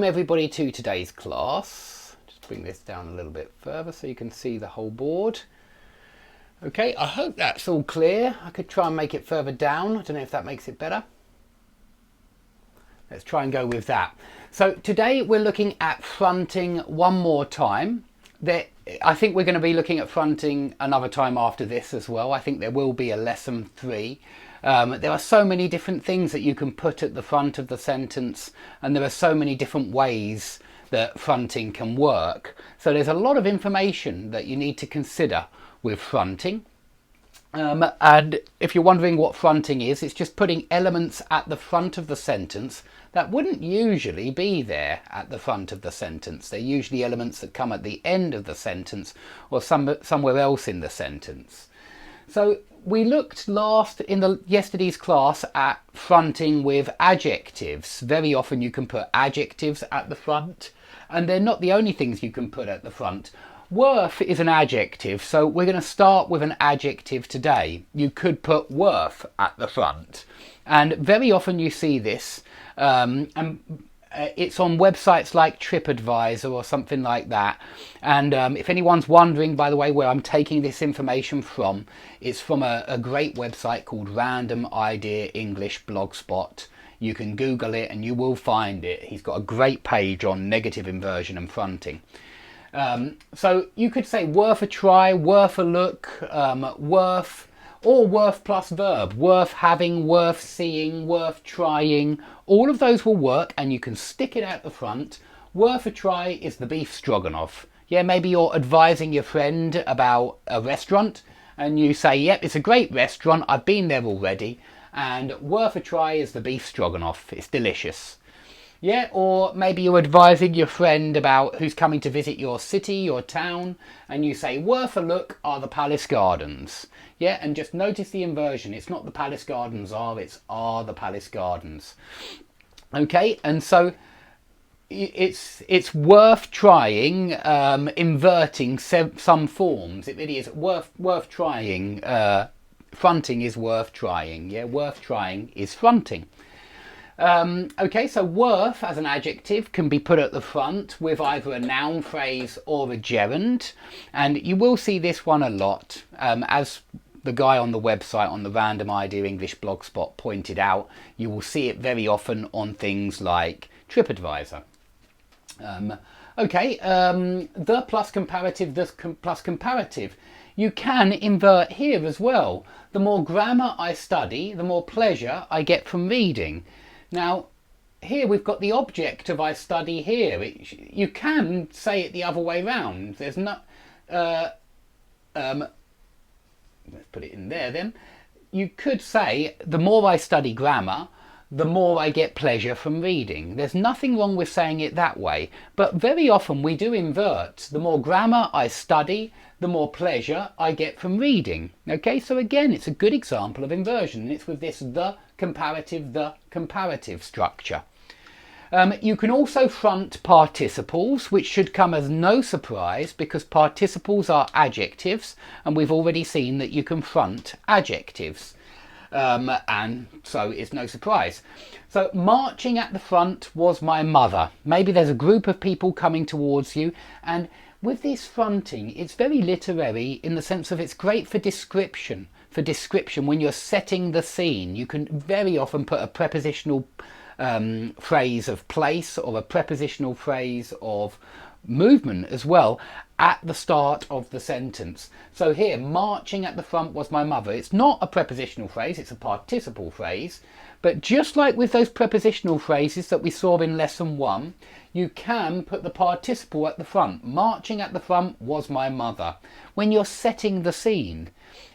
welcome everybody to today's class. Just bring this down a little bit further so you can see the whole board. Okay, I hope that's all clear. I could try and make it further down. I don't know if that makes it better. Let's try and go with that. So today we're looking at fronting one more time. I think we're going to be looking at fronting another time after this as well. I think there will be a lesson 3. There are so many different things that you can put at the front of the sentence, and there are so many different ways that fronting can work. So there's a lot of information that you need to consider with fronting. And if you're wondering what fronting is, it's just putting elements at the front of the sentence that wouldn't usually be there at the front of the sentence. They're usually elements that come at the end of the sentence or somewhere else in the sentence. So we looked last in yesterday's class at fronting with adjectives. Very often you can put adjectives at the front, and they're not the only things you can put at the front. Worth is an adjective, so we're going to start with an adjective today. You could put worth at the front, and very often you see this, it's on websites like TripAdvisor or something like that. And if anyone's wondering, by the way, where I'm taking this information from, it's from a great website called Random Idea English Blogspot. You can Google it and you will find it. He's got a great page on negative inversion and fronting. So you could say worth a try, worth a look, worth, or worth plus verb, worth having, worth seeing, worth trying. All of those will work, and you can stick it at the front. Worth a try is the beef stroganoff. Yeah, maybe you're advising your friend about a restaurant and you say, yep, it's a great restaurant, I've been there already, and worth a try is the beef stroganoff. It's delicious. Yeah, or maybe you're advising your friend about who's coming to visit your city, your town, and you say, worth a look are the Palace Gardens. Yeah, and just notice the inversion. It's not the Palace Gardens are, it's are the Palace Gardens. Okay, and so it's worth trying, inverting some forms. It really is worth trying. Fronting is worth trying. Yeah, worth trying is fronting. Okay, so worth as an adjective can be put at the front with either a noun phrase or a gerund, and you will see this one a lot, as the guy on the website on the Random Idea English Blogspot pointed out. You will see it very often on things like TripAdvisor. The plus comparative, plus comparative. You can invert here as well. The more grammar I study, the more pleasure I get from reading. Now, here we've got the object of I study here. You can say it the other way round. There's no... let's put it in there then. You could say, the more I study grammar, the more I get pleasure from reading. There's nothing wrong with saying it that way, but very often we do invert. The more grammar I study, the more pleasure I get from reading. Okay, so again, it's a good example of inversion, and it's with this the comparative structure. You can also front participles, which should come as no surprise because participles are adjectives, and we've already seen that you can front adjectives. And so it's no surprise. So marching at the front was my mother. Maybe there's a group of people coming towards you, and with this fronting, it's very literary in the sense of it's great for description. For description, when you're setting the scene, you can very often put a prepositional phrase of place or a prepositional phrase of movement as well at the start of the sentence. So here, marching at the front was my mother. It's not a prepositional phrase, it's a participle phrase. But just like with those prepositional phrases that we saw in lesson 1, you can put the participle at the front. Marching at the front was my mother when you're setting the scene.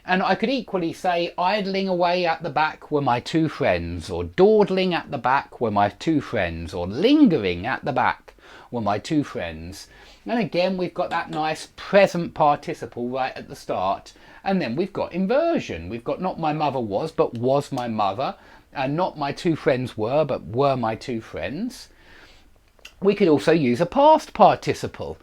And I could equally say idling away at the back were my 2 friends, or dawdling at the back were my 2 friends, or lingering at the back were my 2 friends. And again, we've got that nice present participle right at the start. And then we've got inversion. We've got not my mother was, but was my mother. And not my 2 friends were, but were my 2 friends. We could also use a past participle.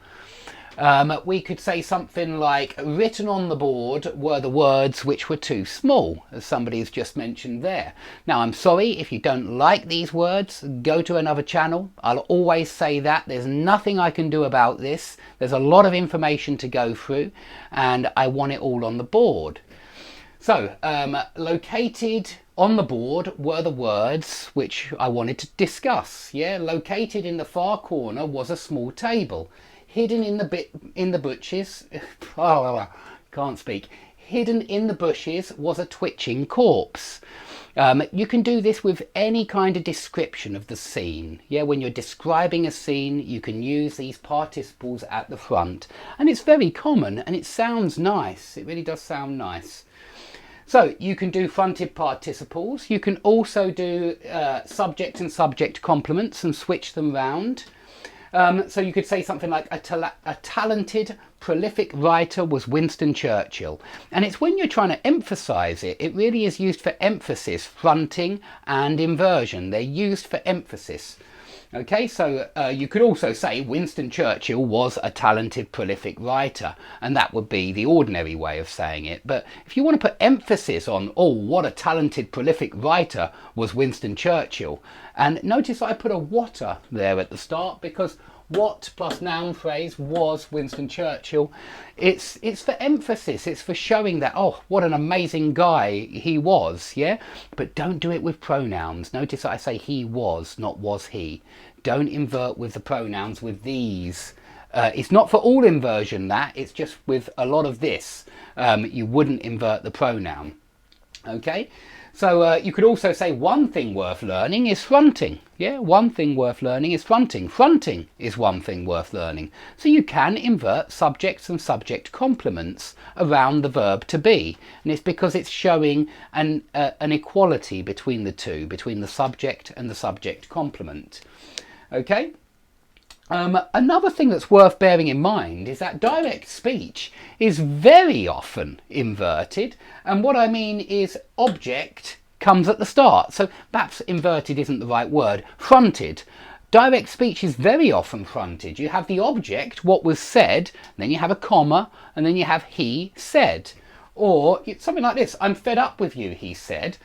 We could say something like, written on the board were the words which were too small, as somebody has just mentioned there. Now, I'm sorry if you don't like these words, go to another channel. I'll always say that. There's nothing I can do about this. There's a lot of information to go through, and I want it all on the board. So, located on the board were the words which I wanted to discuss. Yeah, located in the far corner was a small table. Hidden in the bushes, can't speak. Hidden in the bushes was a twitching corpse. You can do this with any kind of description of the scene. Yeah, when you're describing a scene, you can use these participles at the front, and it's very common and it sounds nice. It really does sound nice. So you can do fronted participles. You can also do subject and subject complements and switch them round. So you could say something like, a talented, prolific writer was Winston Churchill. And it's when you're trying to emphasize it, it really is used for emphasis, fronting and inversion. They're used for emphasis. Okay, so you could also say Winston Churchill was a talented, prolific writer, and that would be the ordinary way of saying it. But if you want to put emphasis on, oh, what a talented, prolific writer was Winston Churchill, and notice I put a whatter there at the start, because what plus noun phrase was Winston Churchill. It's for emphasis. It's for showing that, oh, what an amazing guy he was. Yeah, but don't do it with pronouns. Notice that I say he was, not was he. Don't invert with the pronouns with these. It's not for all inversion, that it's just with a lot of this. You wouldn't invert the pronoun. Okay. So you could also say one thing worth learning is fronting. Yeah, one thing worth learning is fronting. Fronting is one thing worth learning. So you can invert subjects and subject complements around the verb to be. And it's because it's showing an equality between the two, between the subject and the subject complement. Okay? Another thing that's worth bearing in mind is that direct speech is very often inverted, and what I mean is object comes at the start. So perhaps inverted isn't the right word. Fronted. Direct speech is very often fronted. You have the object, what was said, then you have a comma, and then you have he said. Or something like this, I'm fed up with you, he said.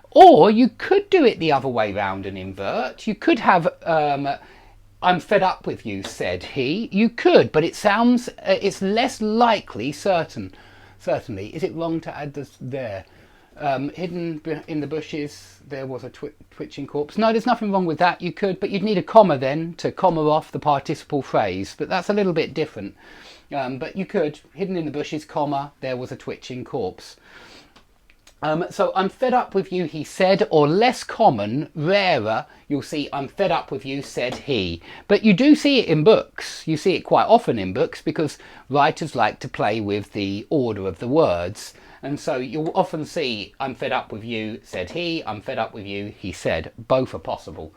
Or you could do it the other way round and invert. You could have I'm fed up with you, said he. You could, but it sounds, it's less likely, certainly. Is it wrong to add this there? Hidden in the bushes, there was a twitching corpse. No, there's nothing wrong with that. You could, but you'd need a comma then to comma off the participle phrase. But that's a little bit different. But you could, hidden in the bushes, comma, there was a twitching corpse. So I'm fed up with you, he said, or less common, rarer, you'll see I'm fed up with you, said he. But you do see it in books. You see it quite often in books because writers like to play with the order of the words. And so you'll often see I'm fed up with you, said he, I'm fed up with you, he said. Both are possible.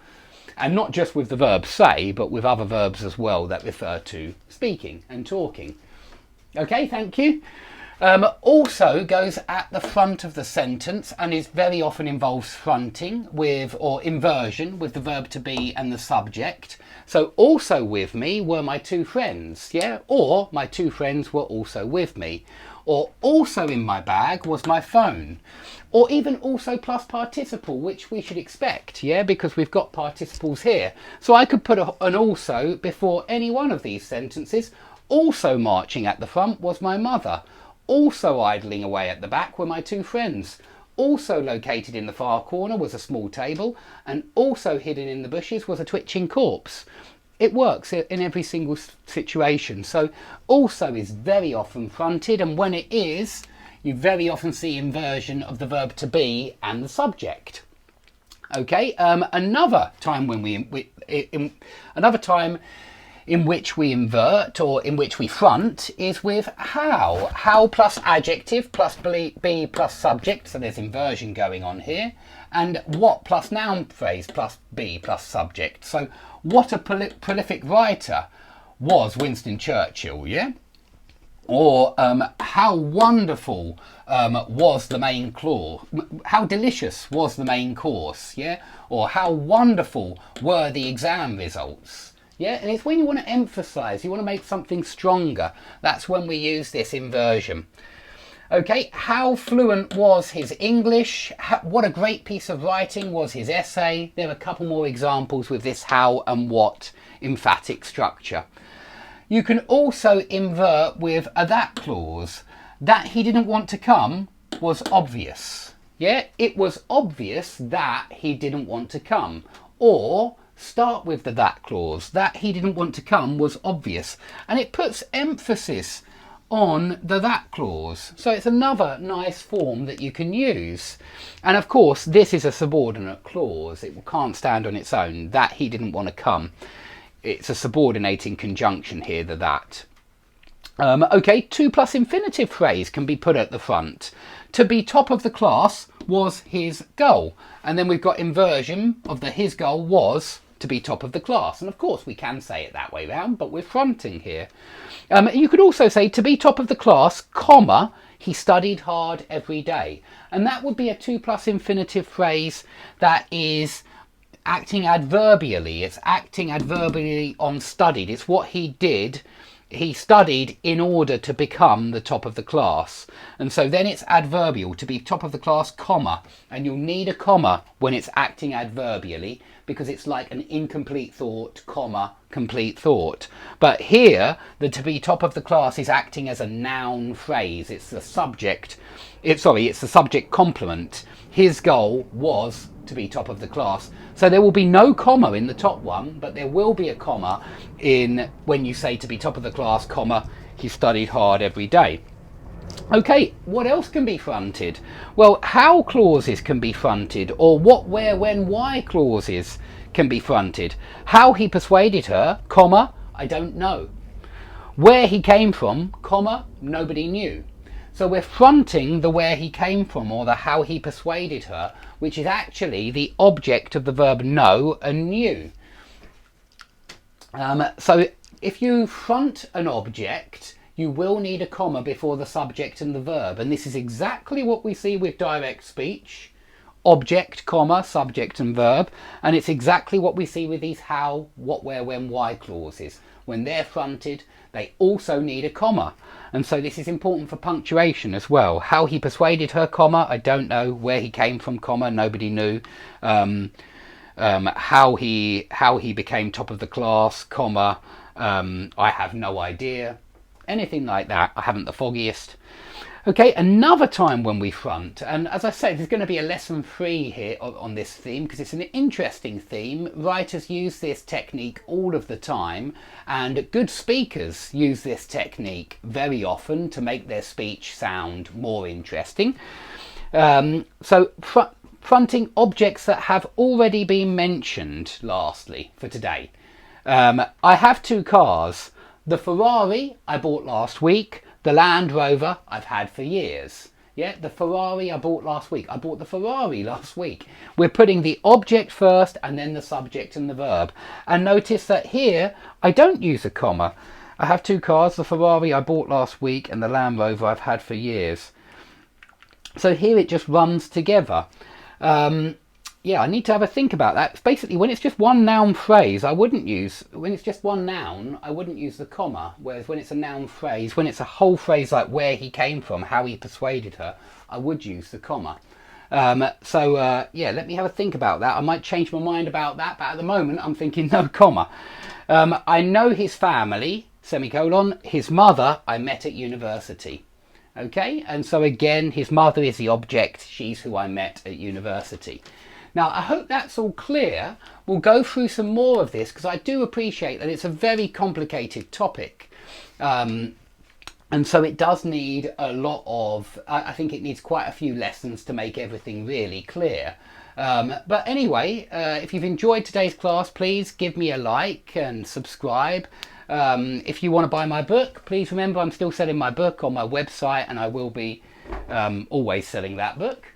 And not just with the verb say, but with other verbs as well that refer to speaking and talking. Okay, thank you. Also goes at the front of the sentence and is very often involves fronting with, or inversion with the verb to be and the subject. So also with me were my two friends, yeah? Or my two friends were also with me. Or also in my bag was my phone. Or even also plus participle, which we should expect, yeah? Because we've got participles here. So I could put an also before any one of these sentences. Also marching at the front was my mother. Also idling away at the back were my two friends. Also located in the far corner was a small table, and also hidden in the bushes was a twitching corpse. It works in every single situation. So also is very often fronted, and when it is, you very often see inversion of the verb to be and the subject. Okay, another time in which we invert, or in which we front, is with how. How plus adjective plus be plus subject, so there's inversion going on here, and what plus noun phrase plus be plus subject. So what a prolific writer was Winston Churchill, yeah? Or how wonderful was the main course, how delicious was the main course, yeah? Or how wonderful were the exam results. Yeah, and it's when you want to emphasize, you want to make something stronger. That's when we use this inversion. Okay, how fluent was his English? What a great piece of writing was his essay? There are a couple more examples with this how and what emphatic structure. You can also invert with a that clause. That he didn't want to come was obvious. Yeah, it was obvious that he didn't want to come. Or start with the that clause. That he didn't want to come was obvious. And it puts emphasis on the that clause. So it's another nice form that you can use. And of course, this is a subordinate clause. It can't stand on its own. That he didn't want to come. It's a subordinating conjunction here, the that. Okay, 2 plus infinitive phrase can be put at the front. To be top of the class was his goal. And then we've got inversion of the his goal was to be top of the class. And of course we can say it that way round, but we're fronting here. You could also say to be top of the class, comma, he studied hard every day. And that would be a 2 plus infinitive phrase that is acting adverbially. It's acting adverbially on studied. It's what he did. He studied in order to become the top of the class. And so then it's adverbial, to be top of the class, comma. And you'll need a comma when it's acting adverbially, because it's like an incomplete thought, comma, complete thought. But here, the to be top of the class is acting as a noun phrase. It's the subject. It's the subject complement. His goal was to be top of the class. So there will be no comma in the top one, but there will be a comma in when you say to be top of the class, comma, he studied hard every day. Okay, what else can be fronted? Well, how clauses can be fronted, or what, where, when, why clauses can be fronted. How he persuaded her, comma, I don't know. Where he came from, comma, nobody knew. So we're fronting the where he came from, or the how he persuaded her, which is actually the object of the verb know and knew. So if you front an object, you will need a comma before the subject and the verb. And this is exactly what we see with direct speech. Object, comma, subject and verb. And it's exactly what we see with these how, what, where, when, why clauses. When they're fronted, they also need a comma. And so this is important for punctuation as well. How he persuaded her, comma, I don't know. Where he came from, comma, nobody knew. How he became top of the class, comma, I have no idea. Anything like that, I haven't the foggiest. Okay, another time when we front, and as I said, there's going to be a lesson 3 here on this theme because it's an interesting theme. Writers use this technique all of the time, and good speakers use this technique very often to make their speech sound more interesting. So fronting objects that have already been mentioned, lastly, for today. I have 2 cars. The Ferrari I bought last week. The Land Rover I've had for years. Yeah, the Ferrari I bought last week. I bought the Ferrari last week. We're putting the object first and then the subject and the verb. And notice that here I don't use a comma. I have 2 cars. The Ferrari I bought last week and the Land Rover I've had for years. So here it just runs together. Yeah, I need to have a think about that. Basically, when it's just one noun phrase, I wouldn't use, when it's just one noun, I wouldn't use the comma. Whereas when it's a noun phrase, when it's a whole phrase like where he came from, how he persuaded her, I would use the comma. Yeah, let me have a think about that. I might change my mind about that, but at the moment I'm thinking no comma. I know his family, semicolon, his mother I met at university. Okay, and so again, his mother is the object, she's who I met at university. Now, I hope that's all clear. We'll go through some more of this because I do appreciate that it's a very complicated topic. And so it does need a lot of, I think it needs quite a few lessons to make everything really clear. But anyway, if you've enjoyed today's class, please give me a like and subscribe. If you want to buy my book, please remember I'm still selling my book on my website and I will be always selling that book.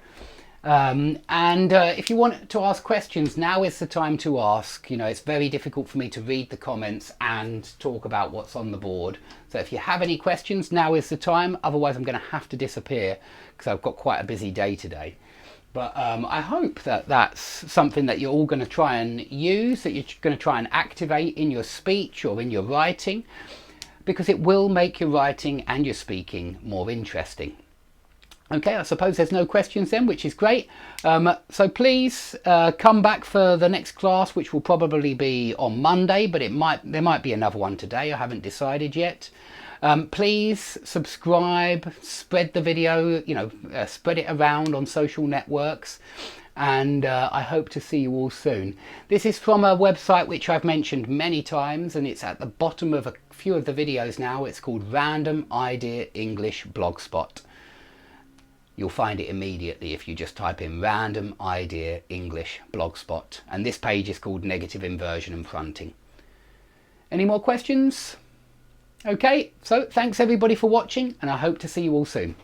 If you want to ask questions, now is the time to ask. You know, it's very difficult for me to read the comments and talk about what's on the board. So if you have any questions, now is the time. Otherwise, I'm going to have to disappear because I've got quite a busy day today. But I hope that that's something that you're all going to try and use, that you're going to try and activate in your speech or in your writing, because it will make your writing and your speaking more interesting. Okay, I suppose there's no questions then, which is great. So please come back for the next class, which will probably be on Monday, but there might be another one today. I haven't decided yet. Please subscribe, spread the video, spread it around on social networks, and I hope to see you all soon. This is from a website which I've mentioned many times, and it's at the bottom of a few of the videos now. It's called Random Idea English Blogspot. You'll find it immediately if you just type in Random Idea English Blogspot, and this page is called Negative Inversion and Fronting. Any more questions? Okay, so thanks everybody for watching, and I hope to see you all soon.